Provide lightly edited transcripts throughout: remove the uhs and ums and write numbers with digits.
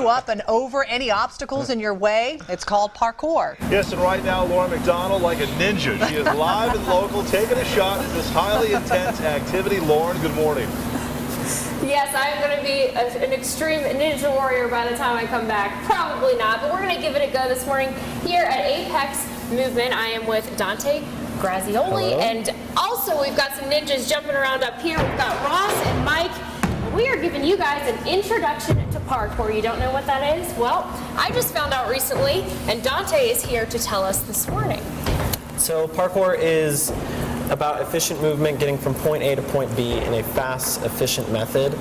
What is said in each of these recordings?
up and over any obstacles in your way. It's called parkour. Yes, and right now, Lauren McDonald, like a ninja. She is live and local, taking a shot at this highly intense activity. Lauren, good morning. Yes, I'm going to be an extreme ninja warrior by the time I come back. Probably not, but we're going to give it a go this morning here at Apex Movement. I am with Dante Grazioli, and also we've got some ninjas jumping around up here. We've got Ross and Mike. We are giving you guys an introduction to parkour. You don't know what that is? Well, I just found out recently, and Dante is here to tell us this morning. So parkour is about efficient movement, getting from point A to point B in a fast, efficient method.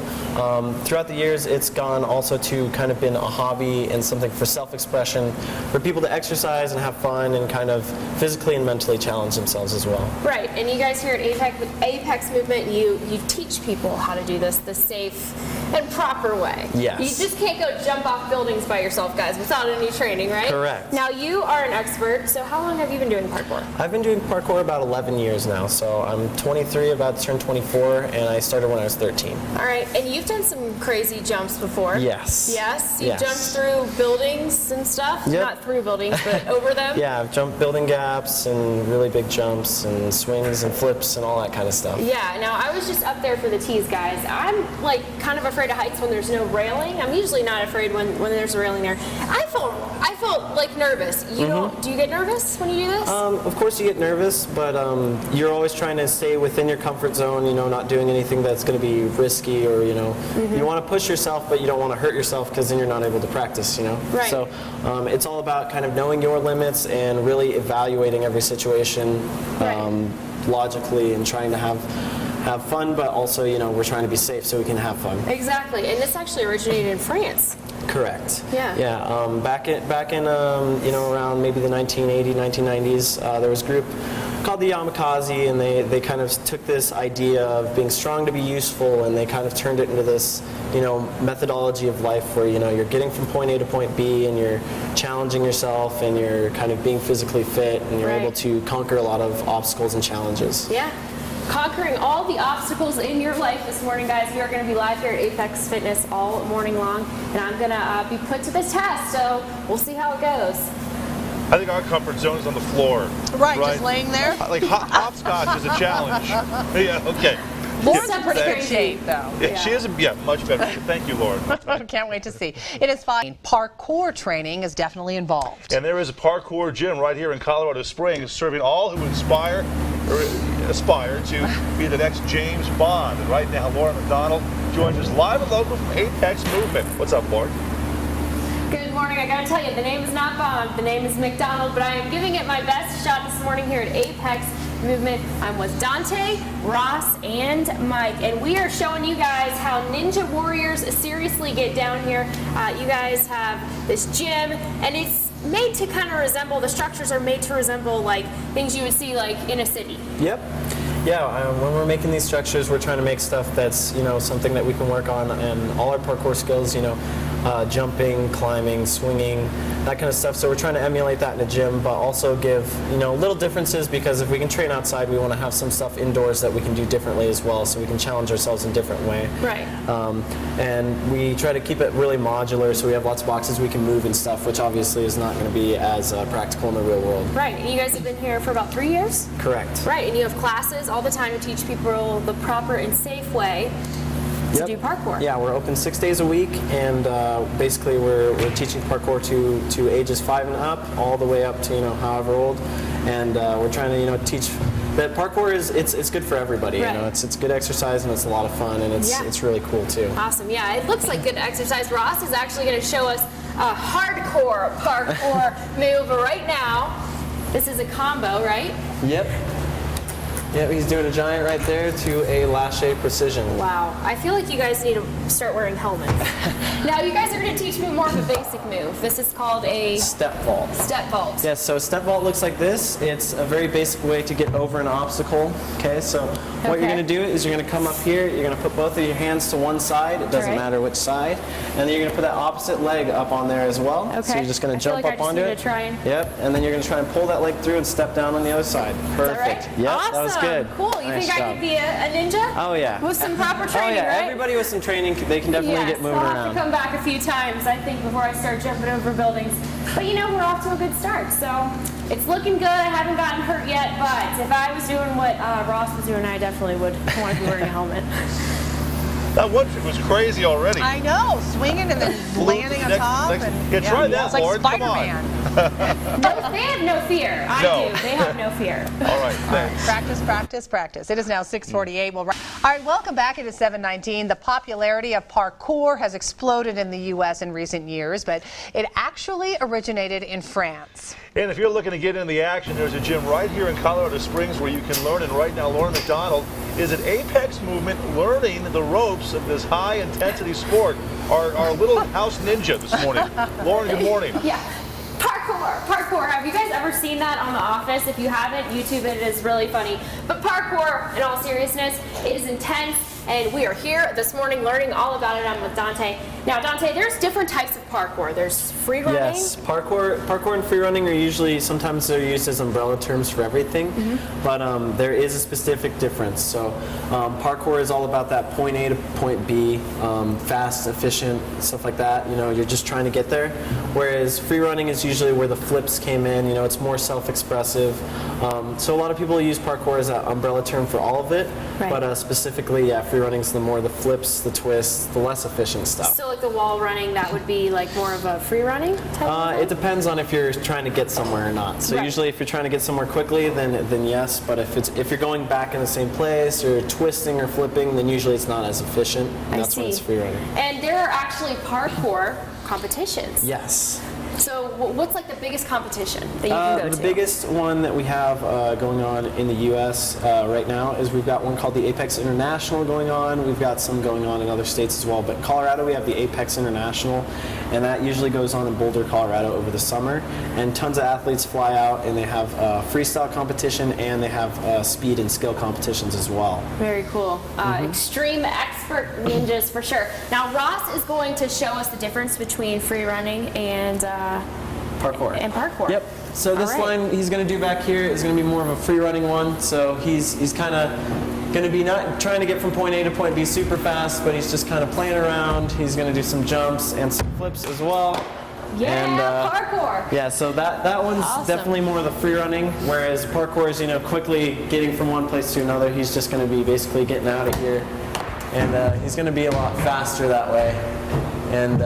Throughout the years, it's gone also to kind of been a hobby and something for self-expression, for people to exercise and have fun and kind of physically and mentally challenge themselves as well. Right, and you guys here at Apex Movement, you teach people how to do this the safe and proper way. Yes. You just can't go jump off buildings by yourself, guys, without any training, right? Correct. Now, you are an expert, so how long have you been doing parkour? I've been doing parkour about 11 years now, so I'm 23, about to turn 24, and I started when I was 13. All right, and you've done some crazy jumps before. Yes. Yes? You Yes. jumped through buildings and stuff? Yep. Not through buildings, but over them? Yeah, I've jumped building gaps and really big jumps and swings and flips and all that kind of stuff. Yeah, now I was just up there for the tees, guys. I'm like kind of afraid of heights when there's no railing. I'm usually not afraid when there's a railing there. I felt like nervous. You don't, do you get nervous when you do this? Of course you get nervous, but you're always trying to stay within your comfort zone, you know, not doing anything that's going to be risky or, you know, you want to push yourself, but you don't want to hurt yourself because then you're not able to practice, you know. Right. So it's all about kind of knowing your limits and really evaluating every situation logically and trying to have fun, but also, you know, we're trying to be safe so we can have fun. Exactly, and this actually originated in France. Correct. Yeah. Yeah. Back in you know, around maybe the 1980s, 1990s, there was a group called the Yamakasi, and they kind of took this idea of being strong to be useful, and they kind of turned it into this, you know, methodology of life where, you know, you're getting from point A to point B, and you're challenging yourself, and you're kind of being physically fit, and you're able to conquer a lot of obstacles and challenges. Yeah. Conquering all the obstacles in your life this morning, guys. We are going to be live here at Apex Fitness all morning long, and I'm going to be put to the test, so we'll see how it goes. I think our comfort zone is on the floor. Right, just laying there. Like hopscotch is a challenge. Yeah, okay. Lauren's in pretty good shape, though. Yeah, she is much better. Thank you, Lauren. Can't wait to see. It is fine. Parkour training is definitely involved. And there is a parkour gym right here in Colorado Springs serving all who aspire to be the next James Bond. And right now, Lauren McDonald joins us live and local from Apex Movement. What's up, Lauren? Good morning. I got to tell you, the name is not Bond. The name is McDonald, but I am giving it my best shot this morning here at Apex Movement. I'm with Dante, Ross, and Mike, and we are showing you guys how ninja warriors seriously get down here. You guys have this gym, and it's made to kind of resemble, the structures are made to resemble like things you would see like in a city. Yep. Yeah, when we're making these structures, we're trying to make stuff that's, you know, something that we can work on, and all our parkour skills, you know, jumping, climbing, swinging, that kind of stuff. So we're trying to emulate that in a gym, but also give, you know, little differences, because if we can train outside, we want to have some stuff indoors that we can do differently as well, so we can challenge ourselves in a different way. Right. And we try to keep it really modular, so we have lots of boxes we can move and stuff, which obviously is not going to be as practical in the real world. Right, and you guys have been here for about 3 years? Correct. Right, and you have classes all the time to teach people the proper and safe way to do parkour. Yeah, we're open 6 days a week, and basically we're teaching parkour to ages 5 and up, all the way up to, you know, however old, and we're trying to, you know, teach that parkour is it's good for everybody. Right. You know, it's good exercise, and it's a lot of fun, and it's really cool too. Awesome. Yeah, it looks like good exercise. Ross is actually going to show us a hardcore parkour move right now. This is a combo, right? Yep. Yep, he's doing a giant right there to a lache precision. Wow. I feel like you guys need to start wearing helmets. Now, you guys are going to teach me more of a basic move. This is called a step vault. Step vault. Yes, so step vault looks like this. It's a very basic way to get over an obstacle. Okay, so what you're going to do is you're going to come up here, you're going to put both of your hands to one side, it doesn't matter which side, and then you're going to put that opposite leg up on there as well. Okay. So you're just going to jump up onto it. Yep, and then you're going to try and pull that leg through and step down on the other side. Perfect. Is that right? Yep, awesome. that was good. Cool. You Nice think I job. could be a ninja? Oh yeah. With some proper Oh training, yeah. right? Everybody with some training, they can definitely Yes, get moving I'll have around. to come back a few times, I think, before I start jumping over buildings. But you know, we're off to a good start, so it's looking good. I haven't gotten hurt yet, but if I was doing what Ross was doing, I definitely would want to be wearing a helmet. That one trick was crazy already. I know, swinging and then landing on top. Yeah, try that, It's like Lauren. Come on. Spider-Man. No, they have no fear. I No. do. They have no fear. All right, thanks. Practice, practice, practice. It is now 6:48. All right, welcome back. It is 7:19. The popularity of parkour has exploded in the U.S. in recent years, but it actually originated in France. And if you're looking to get into the action, there's a gym right here in Colorado Springs where you can learn. And right now, Lauren McDonald is at Apex Movement learning the ropes of this high-intensity sport. Our little house ninja this morning. Lauren, good morning. Yeah. Parkour. Have you guys ever seen that on The Office? If you haven't, YouTube it. It is really funny. But parkour, in all seriousness, it is intense. And we are here this morning learning all about it. I'm with Dante. Now, Dante, there's different types of parkour. There's free running. Yes, parkour and free running are usually, sometimes they're used as umbrella terms for everything, but there is a specific difference. So parkour is all about that point A to point B, fast, efficient, stuff like that. You know, you're just trying to get there. Whereas free running is usually where the flips came in. You know, it's more self-expressive. So a lot of people use parkour as an umbrella term for all of it, Right. but specifically, yeah, free running is the more the flips, the twists, the less efficient stuff. So like the wall running, that would be like more of a free running type of thing? It depends on if you're trying to get somewhere or not. So Right. usually if you're trying to get somewhere quickly, then yes. But if you're going back in the same place or twisting or flipping, then usually it's not as efficient. And I that's when it's see. free running. And there are actually parkour competitions. Yes. So what's like the biggest competition that you can go The to? biggest one that we have going on in the U.S. Right now is we've got one called the Apex International going on. We've got some going on in other states as well. But Colorado, we have the Apex International, and that usually goes on in Boulder, Colorado over the summer. And tons of athletes fly out, and they have freestyle competition, and they have speed and skill competitions as well. Very cool. Extreme expert ninjas for sure. Now Ross is going to show us the difference between free running and Parkour. parkour. Yep. So this All right. line he's going to do back here is going to be more of a free running one. So he's kind of going to be not trying to get from point A to point B super fast, but he's just kind of playing around. He's going to do some jumps and some flips as well. Yeah, And, parkour. Yeah, so that one's Awesome. definitely more of the free running, whereas parkour is, you know, quickly getting from one place to another. He's just going to be basically getting out of here, and he's going to be a lot faster that way. And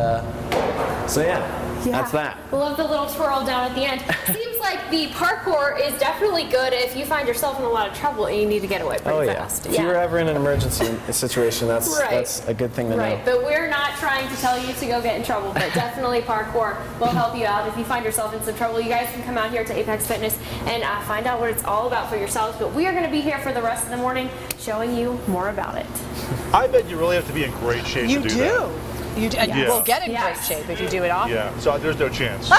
so yeah. That's that. Love the little twirl down at the end. Seems like the parkour is definitely good if you find yourself in a lot of trouble and you need to get away pretty Oh yeah. fast. If you were ever in an emergency situation, that's Right. that's a good thing to Right, know. but we're not trying to tell you to go get in trouble, but definitely parkour will help you out. If you find yourself in some trouble, you guys can come out here to Apex Fitness and find out what it's all about for yourselves. But we are going to be here for the rest of the morning showing you more about it. I bet you really have to be in great shape You to do do. that. You do. And you Yeah. will get in Yes. great shape if you do it often. Yeah, so there's no chance.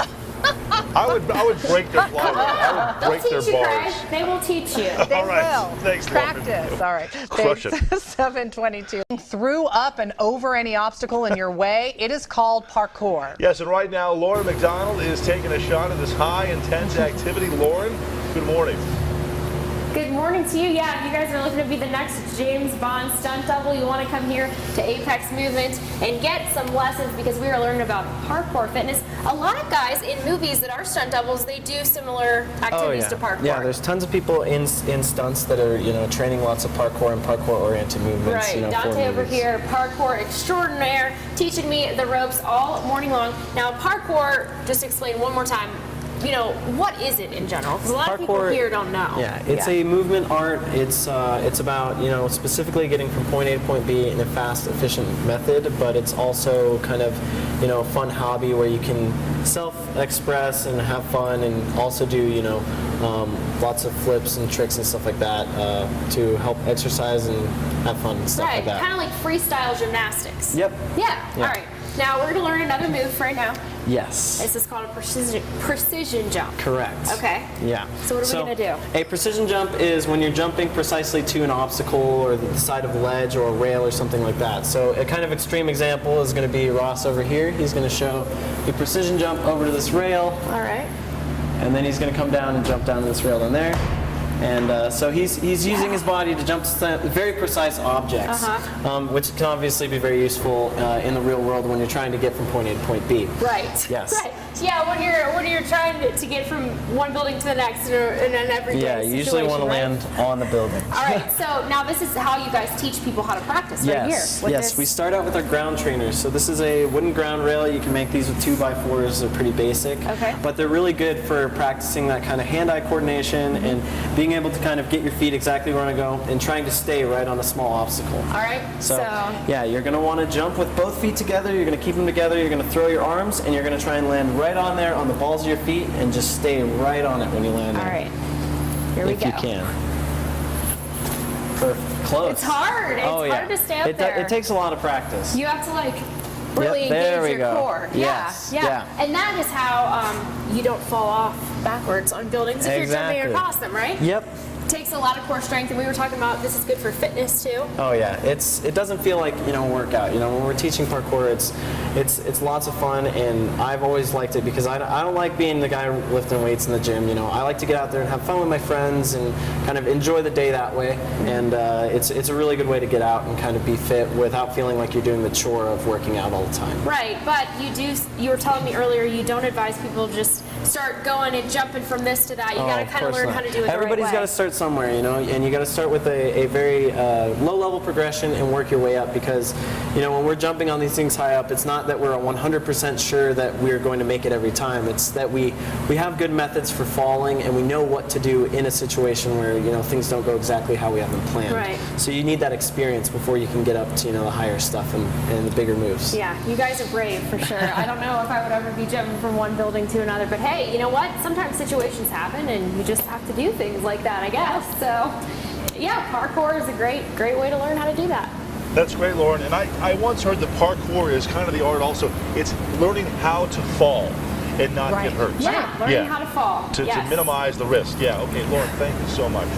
I would break their flywheel. I would They'll break their teach you, bars. Craig. They will teach you. They All right. will. Thanks, Lauren. Practice. All right. Crush Thanks. 7:22. Through, up, and over any obstacle in your way. It is called parkour. Yes, and right now, Lauren McDonald is taking a shot at this high, intense activity. Lauren, good morning. Good morning to you. Yeah, if you guys are looking to be the next James Bond stunt double, you want to come here to Apex Movement and get some lessons because we are learning about parkour fitness. A lot of guys in movies that are stunt doubles, they do similar activities to parkour. Yeah, there's tons of people in stunts that are, you know, training lots of parkour and parkour-oriented movements. Right, you know, for Dante over movies. here, parkour extraordinaire, teaching me the ropes all morning long. Now, parkour, just explain one more time, you know, what is it in general? Because a lot of people Parkour- here don't know. Yeah, it's a movement art. It's about, you know, specifically getting from point A to point B in a fast, efficient method, but it's also kind of, you know, a fun hobby where you can self-express and have fun and also do, you know, lots of flips and tricks and stuff like that to help exercise and have fun and stuff Right, like that. kind of like freestyle gymnastics. Yep. Yeah, Yeah. all right. Now, we're going to learn another move right now. Yes. This is called a precision jump. Correct. Okay. Yeah. So what are we gonna do? A precision jump is when you're jumping precisely to an obstacle or the side of a ledge or a rail or something like that. So a kind of extreme example is going to be Ross over here. He's going to show a precision jump over to this rail, All right. and then he's going to come down and jump down to this rail down there. And so he's using his body to jump to very precise objects, which can obviously be very useful in the real world when you're trying to get from point A to point B. Right. Yes. Right. Yeah, when you're trying to get from one building to the next in an everyday situation. You usually want to right? land on the building. All right, so now this is how you guys teach people how to practice right here. Yes, we start out with our ground trainers. So this is a wooden ground rail. You can make these with 2x4s. They're pretty basic. Okay. But they're really good for practicing that kind of hand-eye coordination and being able to kind of get your feet exactly where you want to go and trying to stay right on a small obstacle. All right, So yeah, you're going to want to jump with both feet together. You're going to keep them together. You're going to throw your arms, and you're going to try and land right on there on the balls of your feet and just stay right on it when you land all there. right, here we go. If you can. Perfect. Close. It's hard. It's hard to stay up there. It takes a lot of practice. You have to like really engage your core. Yes. Yeah. And that is how you don't fall off backwards on buildings if you're jumping across them, right? Yep. Takes a lot of core strength, and we were talking about this is good for fitness too. Oh yeah, it doesn't feel like workout. When we're teaching parkour, it's lots of fun, and I've always liked it because I don't like being the guy lifting weights in the gym. I like to get out there and have fun with my friends and kind of enjoy the day that way. And it's a really good way to get out and kind of be fit without feeling like you're doing the chore of working out all the time. Right, but you were telling me earlier you don't advise people to just start going and jumping from this to that. You got to kind of learn how to do it Everybody's got to start somewhere, and you got to start with a very low-level progression and work your way up because, when we're jumping on these things high up, it's not that we're 100% sure that we're going to make it every time. It's that we have good methods for falling, and we know what to do in a situation where, things don't go exactly how we have them planned. Right. So you need that experience before you can get up to, the higher stuff and the bigger moves. Yeah, you guys are brave for sure. I don't know if I would ever be jumping from one building to another, but hey, you know what? Sometimes situations happen, and you just have to do things like that, I guess. So, yeah, parkour is a great way to learn how to do that. That's great, Lauren. And I once heard that parkour is kind of the art also. It's learning how to fall and not get hurt. Yeah, learning how to fall. To minimize the risk. Yeah, okay, Lauren, thank you so much.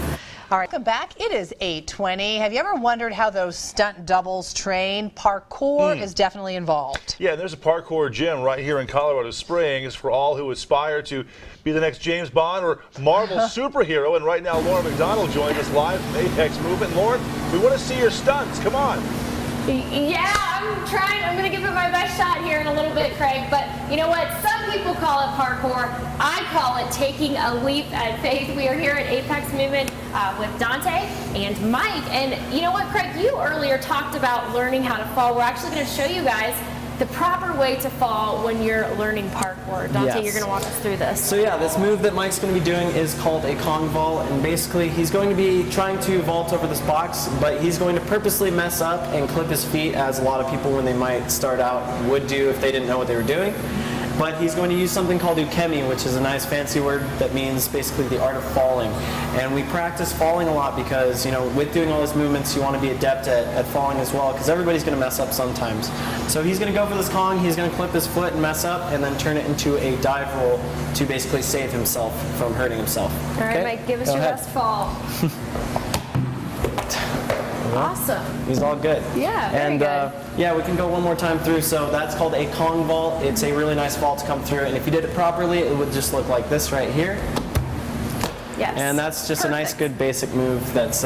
All right, welcome back. It is 8:20. Have you ever wondered how those stunt doubles train? Parkour is definitely involved. Yeah, there's a parkour gym right here in Colorado Springs for all who aspire to be the next James Bond or Marvel superhero. And right now, Lauren McDonald joins us live from Apex Movement. Lauren, we want to see your stunts. Come on. Yeah, I'm trying. I'm going to give it my best shot here in a little bit, Craig. But you know what? Some people call it parkour. I call it taking a leap at faith. We are here at Apex Movement with Dante and Mike. And you know what, Craig? You earlier talked about learning how to fall. We're actually going to show you guys the proper way to fall when you're learning parkour. Dante, you're going to walk us through this. So yeah, this move that Mike's going to be doing is called a Kong vault, and basically he's going to be trying to vault over this box, but he's going to purposely mess up and clip his feet, as a lot of people when they might start out would do if they didn't know what they were doing. But he's going to use something called ukemi, which is a nice fancy word that means basically the art of falling. And we practice falling a lot because, with doing all those movements, you want to be adept at falling as well, because everybody's going to mess up sometimes. So he's going to go for this Kong, he's going to clip his foot and mess up, and then turn it into a dive roll to basically save himself from hurting himself. All right, Mike, give us your best fall. Awesome. He's all good. Yeah, very good. Yeah, we can go one more time through. So that's called a Kong vault. It's a really nice vault to come through, and if you did it properly, it would just look like this right here. Yes. And that's just a nice, good basic move that's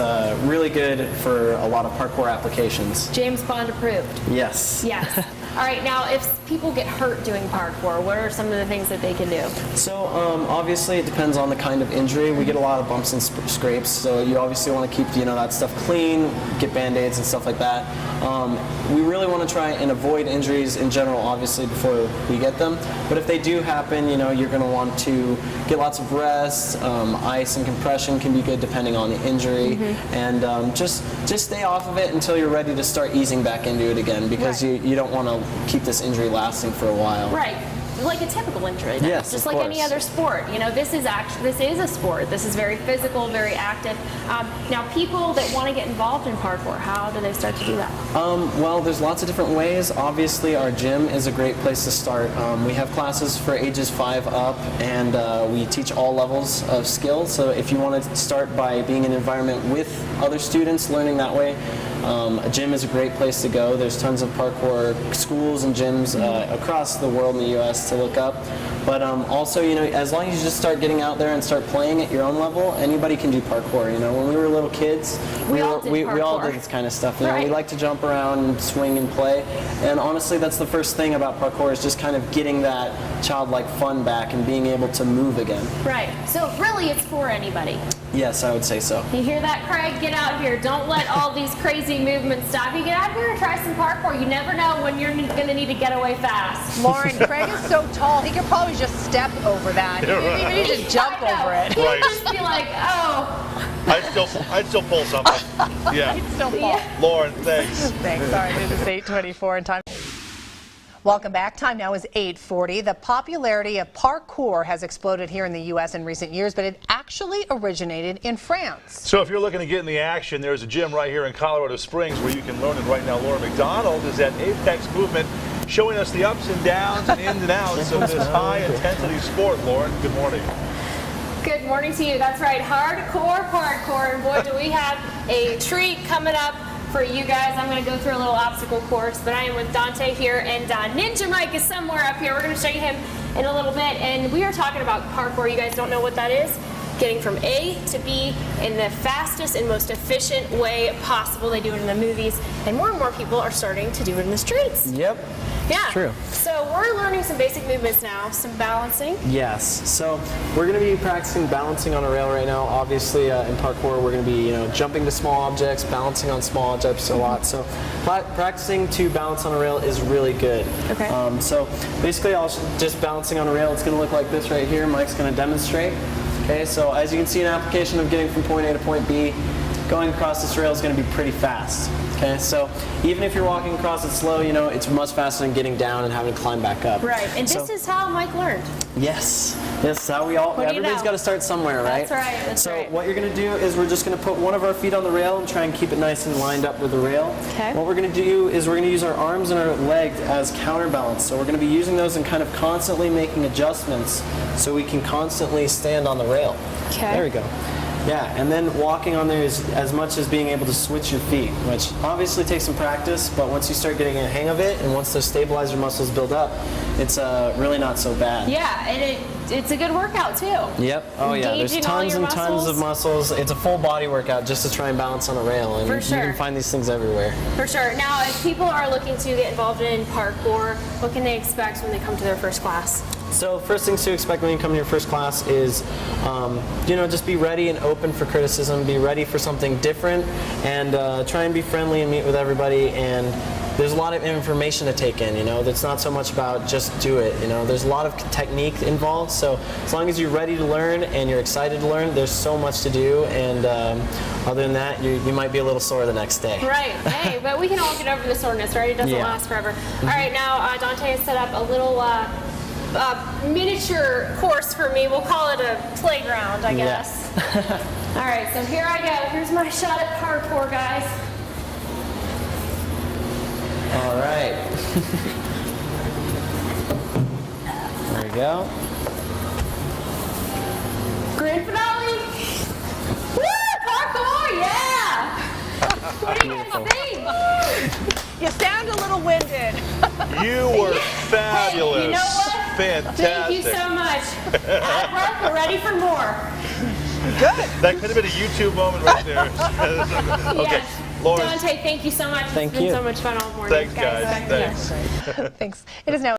really good for a lot of parkour applications. James Bond approved. Yes. Yes. All right, now if people get hurt doing parkour, what are some of the things that they can do? So obviously it depends on the kind of injury. We get a lot of bumps and scrapes, so you obviously want to keep that stuff clean, get band-aids and stuff like that. We really want to try and avoid injuries in general, obviously, before we get them. But if they do happen, you're going to want to get lots of rest. Ice and compression can be good depending on the injury, and just stay off of it until you're ready to start easing back into it again, because you don't want to keep this injury lasting for a while. Right. Like a typical injury. Yes, just like any other sport. This is a sport. This is very physical, very active. Now, people that want to get involved in parkour, how do they start to do that? Well, there's lots of different ways. Obviously, our gym is a great place to start. We have classes for ages 5 up, and we teach all levels of skill. So if you want to start by being in an environment with other students, learning that way, a gym is a great place to go. There's tons of parkour schools and gyms across the world in the U.S. to look up. But also, you know, as long as you just start getting out there and start playing at your own level, anybody can do parkour. You know, when we were little kids, we all did this kind of stuff. You know, we like to jump around and swing and play. And honestly, that's the first thing about parkour, is just kind of getting that childlike fun back and being able to move again. Right. So really, it's for anybody. Yes, I would say so. You hear that, Craig? Get out here. Don't let all these crazy movements stop you. Get out here and try some parkour. You never know when you're going to need to get away fast. Lauren, Craig is so tall, he could probably just step over that. He didn't even need to jump over it. He would just be like, oh. I'd still pull something. Yeah. He'd still fall. Yeah. Lauren, thanks. Thanks. All right, it is 8:24 and time. Welcome back. Time now is 8:40. The popularity of parkour has exploded here in the U.S. in recent years, but it actually originated in France. So if you're looking to get in the action, there's a gym right here in Colorado Springs where you can learn it right now. Laura McDonald is at Apex Movement, showing us the ups and downs and ins and outs of this high-intensity sport. Lauren, good morning. Good morning to you. That's right, hardcore parkour. And boy, do we have a treat coming up for you guys. I'm going to go through a little obstacle course, but I am with Dante here, and Ninja Mike is somewhere up here. We're going to show you him in a little bit, and we are talking about parkour. You guys don't know what that is? Getting from A to B in the fastest and most efficient way possible. They do it in the movies, and more people are starting to do it in the streets. Yep. Yeah. True. So we're learning some basic movements now, some balancing. Yes. So we're going to be practicing balancing on a rail right now. Obviously, in parkour, we're going to be, you know, jumping to small objects, balancing on small objects a lot. So practicing to balance on a rail is really good. Okay. So basically, just balancing on a rail, it's going to look like this right here. Mike's going to demonstrate. Okay. So as you can see, an application of getting from point A to point B, going across this rail is going to be pretty fast. Okay, so even if you're walking across it slow, you know, it's much faster than getting down and having to climb back up. Right, and this is how Mike learned. Yes, yes, how everybody's got to start somewhere, right? That's right, that's so right. What you're going to do is we're just going to put one of our feet on the rail and try and keep it nice and lined up with the rail. Okay. What we're going to do is we're going to use our arms and our legs as counterbalance. So we're going to be using those and kind of constantly making adjustments so we can constantly stand on the rail. Okay. There we go. Yeah, and then walking on there is as much as being able to switch your feet, which obviously takes some practice, but once you start getting a hang of it and once those stabilizer muscles build up, it's really not so bad. Yeah, and it's a good workout too. Yep. Oh yeah, there's tons and tons of muscles. It's a full body workout just to try and balance on a rail, and For sure. you can find these things everywhere. For sure. Now, if people are looking to get involved in parkour, what can they expect when they come to their first class? So first things to expect when you come to your first class is, you know, just be ready and open for criticism, be ready for something different, and try and be friendly and meet with everybody. And there's a lot of information to take in, you know. It's not so much about just do it, you know. There's a lot of technique involved, so as long as you're ready to learn and you're excited to learn, there's so much to do, and other than that, you might be a little sore the next day. Right. Hey, but we can all get over the soreness, right? It doesn't last forever. All right, now Dante has set up a little miniature course for me. We'll call it a playground, I guess. Yeah. All right, so here I go. Here's my shot at parkour, guys. All right. There we go. Grand finale. Woo! Parkour, yeah! What do you guys think? You sound a little winded. You were fabulous. Hey, you know what? Fantastic. Thank you so much. At work, we're ready for more. Good. That could have been a YouTube moment right there. Okay, Yes. Lauren. Dante, thank you so much. Thank It's been you. so much fun all morning. Thanks, guys. Thanks. Thanks. It is now